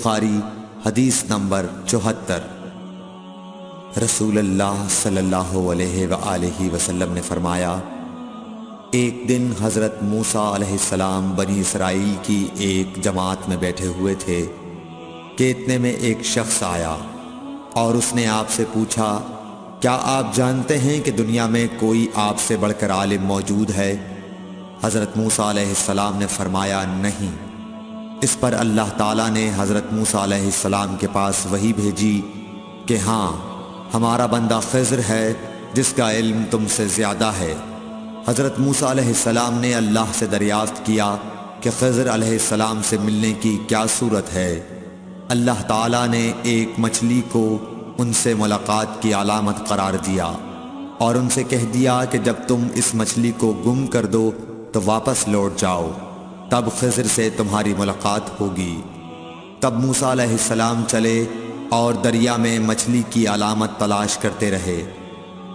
بخاری حدیث نمبر 74۔ رسول اللہ صلی اللہ علیہ وآلہ وسلم نے فرمایا، ایک دن حضرت موسیٰ علیہ السلام بنی اسرائیل کی ایک جماعت میں بیٹھے ہوئے تھے کہ اتنے میں ایک شخص آیا اور اس نے آپ سے پوچھا، کیا آپ جانتے ہیں کہ دنیا میں کوئی آپ سے بڑھ کر عالم موجود ہے؟ حضرت موسیٰ علیہ السلام نے فرمایا، نہیں۔ اس پر اللہ تعالیٰ نے حضرت موسیٰ علیہ السلام کے پاس وحی بھیجی کہ ہاں، ہمارا بندہ خضر ہے جس کا علم تم سے زیادہ ہے۔ حضرت موسیٰ علیہ السلام نے اللہ سے دریافت کیا کہ خضر علیہ السلام سے ملنے کی کیا صورت ہے؟ اللہ تعالیٰ نے ایک مچھلی کو ان سے ملاقات کی علامت قرار دیا اور ان سے کہہ دیا کہ جب تم اس مچھلی کو گم کر دو تو واپس لوٹ جاؤ، تب خضر سے تمہاری ملاقات ہوگی۔ تب موسیٰ علیہ السلام چلے اور دریا میں مچھلی کی علامت تلاش کرتے رہے۔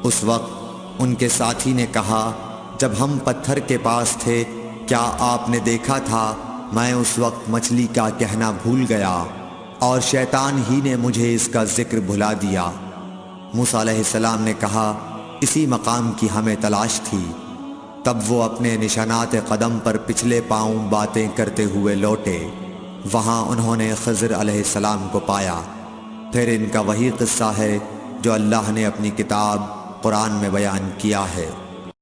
اس وقت ان کے ساتھی نے کہا، جب ہم پتھر کے پاس تھے کیا آپ نے دیکھا تھا؟ میں اس وقت مچھلی کا کہنا بھول گیا اور شیطان ہی نے مجھے اس کا ذکر بھلا دیا۔ موسیٰ علیہ السلام نے کہا، اسی مقام کی ہمیں تلاش تھی۔ تب وہ اپنے نشانات قدم پر پچھلے پاؤں باتیں کرتے ہوئے لوٹے۔ وہاں انہوں نے خضر علیہ السلام کو پایا۔ پھر ان کا وہی قصہ ہے جو اللہ نے اپنی کتاب قرآن میں بیان کیا ہے۔